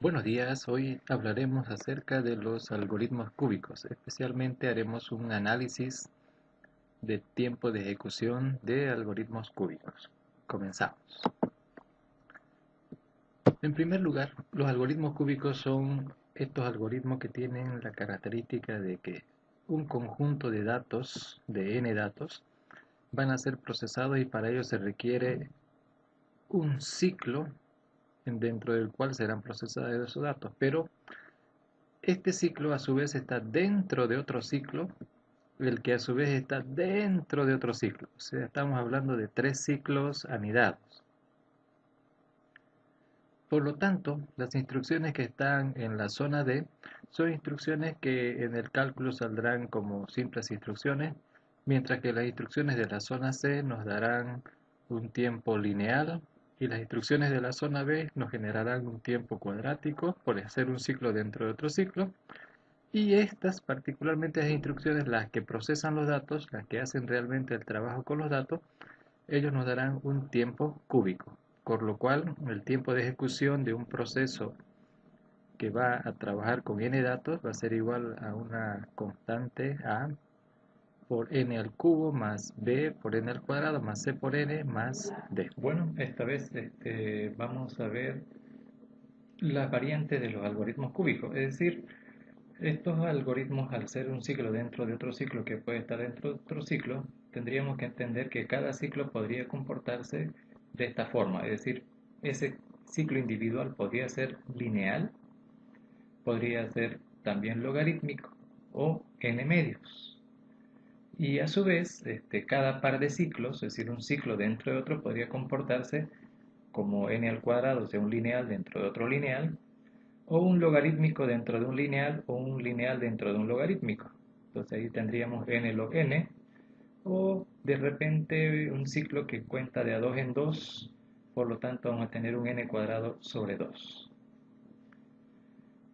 Buenos días, hoy hablaremos acerca de los algoritmos cúbicos, especialmente haremos un análisis de tiempo de ejecución de algoritmos cúbicos. Comenzamos. En primer lugar, los algoritmos cúbicos son estos algoritmos que tienen la característica de que un conjunto de datos, de n datos, van a ser procesados y para ello se requiere un ciclo dentro del cual serán procesados esos datos, pero este ciclo a su vez está dentro de otro ciclo, el que a su vez está dentro de otro ciclo. O sea, estamos hablando de tres ciclos anidados. Por lo tanto, las instrucciones que están en la zona D son instrucciones que en el cálculo saldrán como simples instrucciones, mientras que las instrucciones de la zona C nos darán un tiempo lineal y las instrucciones de la zona B nos generarán un tiempo cuadrático por hacer un ciclo dentro de otro ciclo. Y estas, particularmente las instrucciones, las que procesan los datos, las que hacen realmente el trabajo con los datos, ellos nos darán un tiempo cúbico, por lo cual el tiempo de ejecución de un proceso que va a trabajar con n datos va a ser igual a una constante a por n al cubo más b por n al cuadrado más c por n más d. Bueno, esta vez vamos a ver las variantes de los algoritmos cúbicos, es decir, estos algoritmos al ser un ciclo dentro de otro ciclo que puede estar dentro de otro ciclo, tendríamos que entender que cada ciclo podría comportarse de esta forma, es decir, ese ciclo individual podría ser lineal, podría ser también logarítmico o n medios. Y a su vez, cada par de ciclos, es decir, un ciclo dentro de otro, podría comportarse como n al cuadrado, o sea, un lineal dentro de otro lineal, o un logarítmico dentro de un lineal, o un lineal dentro de un logarítmico. Entonces ahí tendríamos n log n, o de repente un ciclo que cuenta de a 2 en 2, por lo tanto vamos a tener un n cuadrado sobre 2.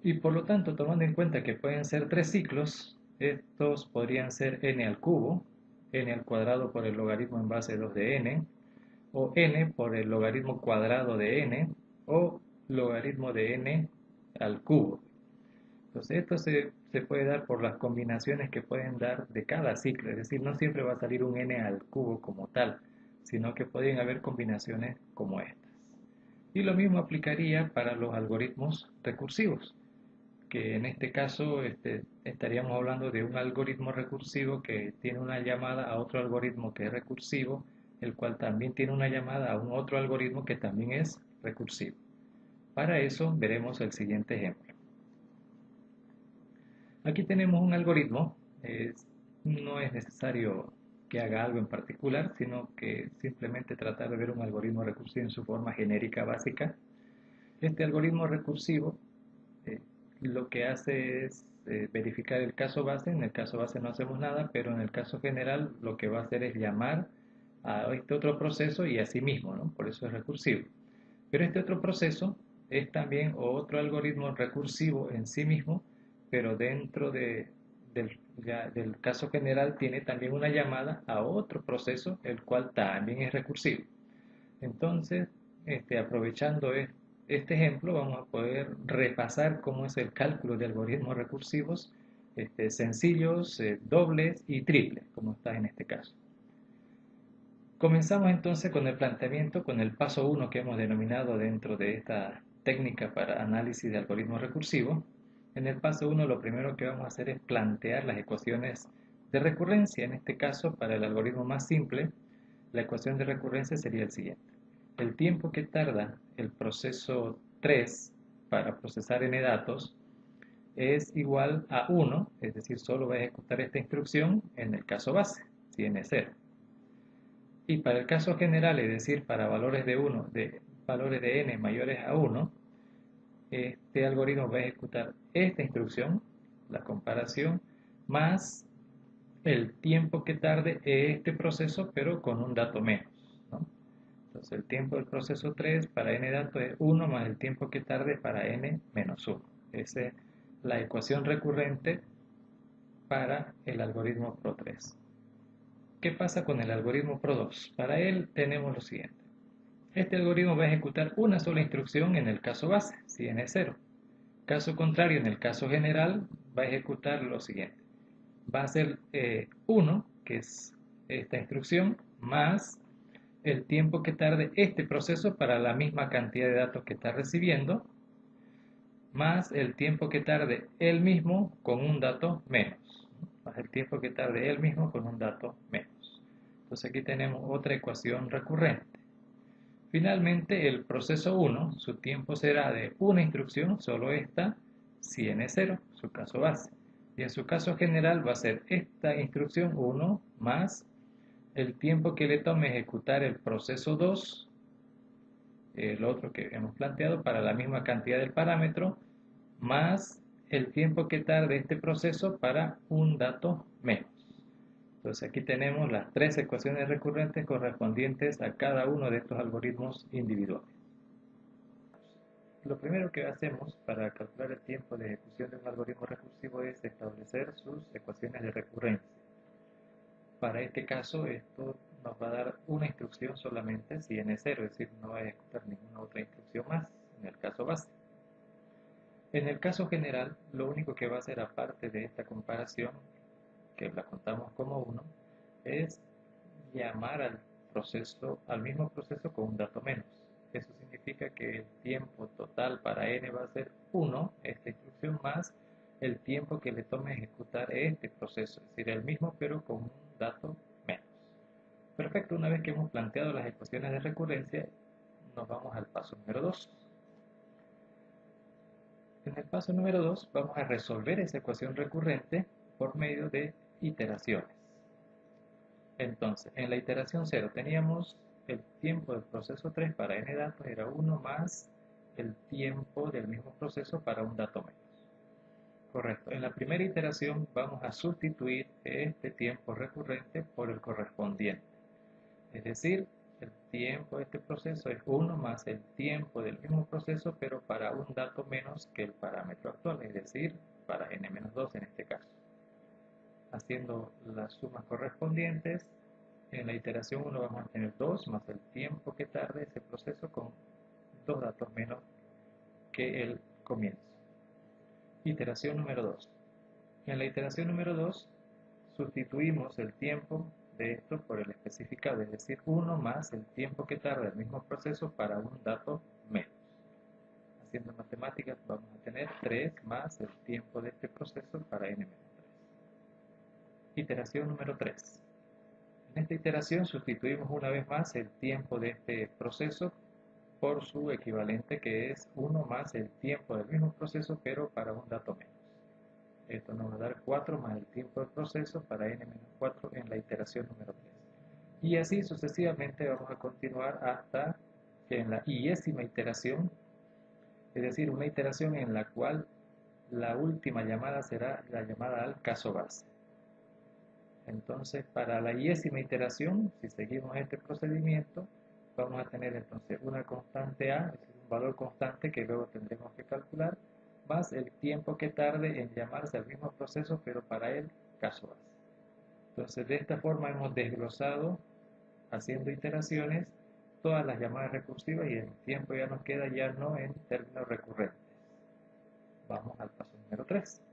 Y por lo tanto, tomando en cuenta que pueden ser tres ciclos, estos podrían ser n al cubo, n al cuadrado por el logaritmo en base 2 de n, o n por el logaritmo cuadrado de n, o logaritmo de n al cubo. Entonces esto se puede dar por las combinaciones que pueden dar de cada ciclo, es decir, no siempre va a salir un n al cubo como tal, sino que pueden haber combinaciones como estas. Y lo mismo aplicaría para los algoritmos recursivos, que en este caso estaríamos hablando de un algoritmo recursivo que tiene una llamada a otro algoritmo que es recursivo, el cual también tiene una llamada a un otro algoritmo que también es recursivo. Para eso veremos el siguiente ejemplo. Aquí tenemos un algoritmo, no es necesario que haga algo en particular, sino que simplemente tratar de ver un algoritmo recursivo en su forma genérica básica. Este algoritmo recursivo eh, lo que hace es verificar el caso base. En el caso base no hacemos nada, pero en el caso general lo que va a hacer es llamar a este otro proceso y a sí mismo, ¿no? Por eso es recursivo. Pero este otro proceso es también otro algoritmo recursivo en sí mismo, pero dentro del caso general tiene también una llamada a otro proceso, el cual también es recursivo. Entonces, aprovechando este ejemplo, vamos a poder repasar cómo es el cálculo de algoritmos recursivos sencillos, dobles y triples, como está en este caso. Comenzamos entonces con el planteamiento, con el paso 1 que hemos denominado dentro de esta técnica para análisis de algoritmos recursivos. En el paso 1 lo primero que vamos a hacer es plantear las ecuaciones de recurrencia. En este caso, para el algoritmo más simple, la ecuación de recurrencia sería el siguiente. El tiempo que tarda el proceso 3 para procesar n datos es igual a 1, es decir, solo va a ejecutar esta instrucción en el caso base, si n es 0. Y para el caso general, es decir, para valores de valores de n mayores a 1, este algoritmo va a ejecutar esta instrucción, la comparación, más el tiempo que tarde este proceso, pero con un dato menos, ¿no? Entonces el tiempo del proceso 3 para n datos es 1 más el tiempo que tarde para n menos 1. Esa es la ecuación recurrente para el algoritmo Pro3. ¿Qué pasa con el algoritmo Pro2? Para él tenemos lo siguiente. Este algoritmo va a ejecutar una sola instrucción en el caso base, si n es 0. Caso contrario, en el caso general, va a ejecutar lo siguiente. Va a ser 1, que es esta instrucción, más el tiempo que tarde este proceso para la misma cantidad de datos que está recibiendo, más el tiempo que tarde él mismo con un dato menos, más el tiempo que tarde él mismo con un dato menos. Entonces aquí tenemos otra ecuación recurrente. Finalmente, el proceso 1, su tiempo será de una instrucción, solo esta, si n es 0, su caso base. Y en su caso general va a ser esta instrucción 1 más el tiempo que le tome ejecutar el proceso 2, el otro que hemos planteado, para la misma cantidad del parámetro, más el tiempo que tarde este proceso para un dato menos. Entonces aquí tenemos las tres ecuaciones recurrentes correspondientes a cada uno de estos algoritmos individuales. Lo primero que hacemos para calcular el tiempo de ejecución de un algoritmo recursivo es establecer sus ecuaciones de recurrencia. Para este caso, esto nos va a dar una instrucción solamente si n es 0, es decir, no va a ejecutar ninguna otra instrucción más en el caso base. En el caso general, lo único que va a hacer aparte de esta comparación, que la contamos como 1, es llamar al mismo proceso con un dato menos. Eso significa que el tiempo total para n va a ser 1, esta instrucción, más el tiempo que le tome ejecutar este proceso, es decir, el mismo pero con un dato menos. Perfecto, una vez que hemos planteado las ecuaciones de recurrencia, nos vamos al paso número 2. En el paso número 2 vamos a resolver esa ecuación recurrente por medio de iteraciones. Entonces, en la iteración 0 teníamos el tiempo del proceso 3 para n datos era 1 más el tiempo del mismo proceso para un dato menos. Correcto. En la primera iteración vamos a sustituir este tiempo recurrente por el correspondiente. Es decir, el tiempo de este proceso es 1 más el tiempo del mismo proceso, pero para un dato menos que el parámetro actual, es decir, para n-2 en este caso. Haciendo las sumas correspondientes, en la iteración 1 vamos a tener 2 más el tiempo que tarde ese proceso con 2 datos menos que el comienzo. Iteración número 2. En la iteración número 2 sustituimos el tiempo de esto por el especificado, es decir, 1 más el tiempo que tarda el mismo proceso para un dato menos. Haciendo matemáticas vamos a tener 3 más el tiempo de este proceso para n-3. Iteración número 3. En esta iteración sustituimos una vez más el tiempo de este proceso por su equivalente, que es 1 más el tiempo del mismo proceso pero para un dato menos. Esto nos va a dar 4 más el tiempo del proceso para n-4 en la iteración número 3. Y así sucesivamente vamos a continuar hasta que en la iésima iteración, es decir, una iteración en la cual la última llamada será la llamada al caso base. Entonces, para la iésima iteración, si seguimos este procedimiento, vamos a tener entonces una constante a, es decir, un valor constante que luego tendremos que calcular, más el tiempo que tarde en llamarse al mismo proceso, pero para el caso base. Entonces, de esta forma hemos desglosado, haciendo iteraciones, todas las llamadas recursivas y el tiempo ya nos queda ya no en términos recurrentes. Vamos al paso número 3.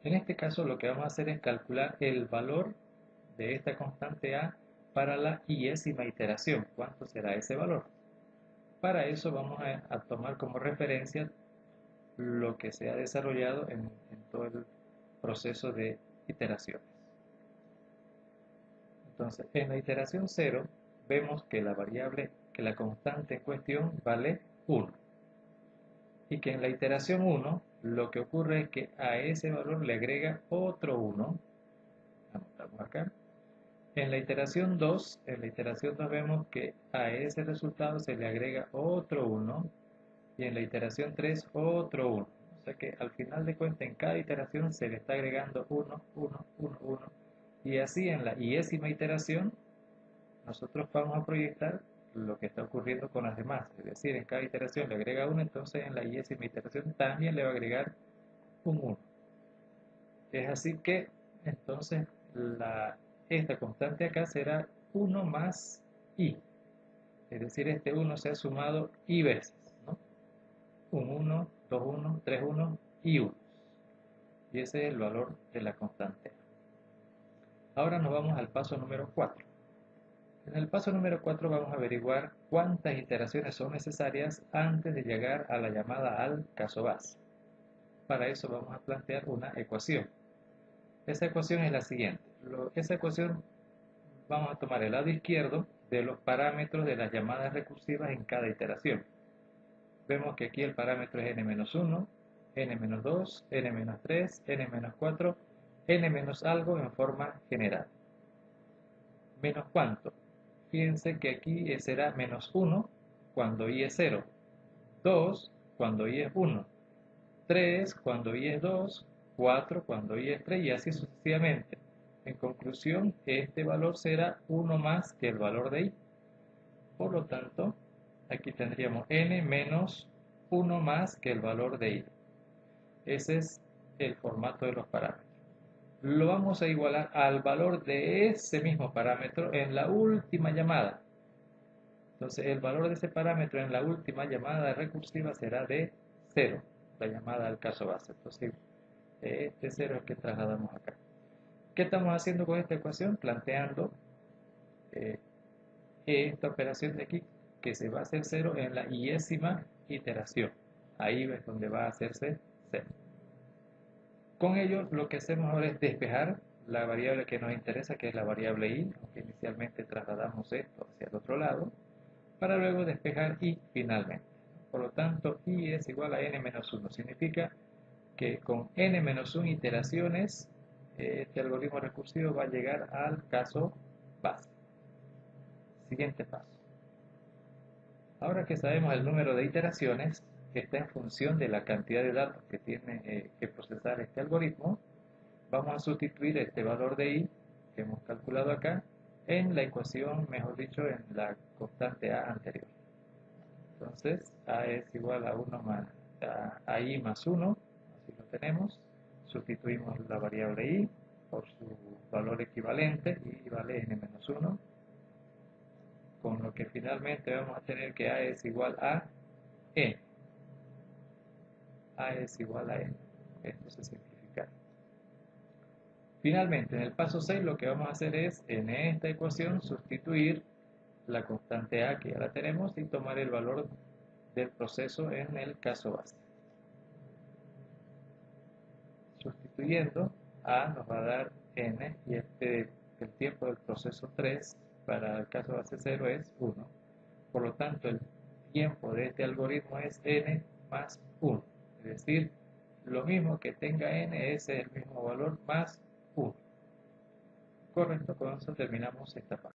En este caso lo que vamos a hacer es calcular el valor de esta constante a para la iésima iteración. ¿Cuánto será ese valor? Para eso vamos a tomar como referencia lo que se ha desarrollado en todo el proceso de iteraciones. Entonces, en la iteración 0 vemos que la variable, que la constante en cuestión vale 1. Y que en la iteración 1 lo que ocurre es que a ese valor le agrega otro 1. Anotamos acá. En la iteración 2 vemos que a ese resultado se le agrega otro 1 y en la iteración 3 otro 1. O sea que al final de cuentas en cada iteración se le está agregando 1, 1, 1, 1. Y así en la iésima iteración nosotros vamos a proyectar lo que está ocurriendo con las demás. Es decir, en cada iteración le agrega 1, entonces en la iésima iteración también le va a agregar un 1. Es así que entonces esta constante acá será 1 más i. Es decir, este 1 se ha sumado i veces, ¿no? un 1, 2 1, 3 1 y 1. Y ese es el valor de la constante. Ahora nos vamos al paso número 4. En el paso número 4 vamos a averiguar cuántas iteraciones son necesarias antes de llegar a la llamada al caso base. Para eso vamos a plantear una ecuación. Esa ecuación es la siguiente. Esa ecuación vamos a tomar el lado izquierdo de los parámetros de las llamadas recursivas en cada iteración. Vemos que aquí el parámetro es n-1, n-2, n-3, n-4, n- algo en forma general. ¿Menos cuánto? Fíjense que aquí será menos 1 cuando i es 0, 2 cuando i es 1, 3 cuando i es 2, 4 cuando i es 3 y así sucesivamente. En conclusión, este valor será 1 más que el valor de i. Por lo tanto, aquí tendríamos n menos 1 más que el valor de i. Ese es el formato de los parámetros. Lo vamos a igualar al valor de ese mismo parámetro en la última llamada. Entonces, el valor de ese parámetro en la última llamada recursiva será de 0, la llamada al caso base. Entonces, este 0 es el que trasladamos acá. ¿Qué estamos haciendo con esta ecuación? Planteando esta operación de aquí, que se va a hacer 0 en la iésima iteración. Ahí es donde va a hacerse 0. Con ello, lo que hacemos ahora es despejar la variable que nos interesa, que es la variable i, aunque inicialmente trasladamos esto hacia el otro lado, para luego despejar i finalmente. Por lo tanto, i es igual a n-1. Significa que con n-1 iteraciones, este algoritmo recursivo va a llegar al caso base. Siguiente paso. Ahora que sabemos el número de iteraciones, que está en función de la cantidad de datos que tiene que procesar este algoritmo, vamos a sustituir este valor de i que hemos calculado acá en la ecuación, mejor dicho, en la constante a anterior. Entonces, a es igual a 1 más a i más 1, así lo tenemos. Sustituimos la variable i por su valor equivalente, i vale n-1, con lo que finalmente vamos a tener que a es igual a n. A es igual a n. Esto se simplifica. Finalmente, en el paso 6 lo que vamos a hacer es, en esta ecuación, sustituir la constante a, que ya la tenemos, y tomar el valor del proceso en el caso base. Sustituyendo, a nos va a dar n, y el tiempo del proceso 3 para el caso base 0 es 1. Por lo tanto, el tiempo de este algoritmo es n más 1. Es decir, lo mismo que tenga n, ese es el mismo valor más 1. Correcto, con eso terminamos esta parte.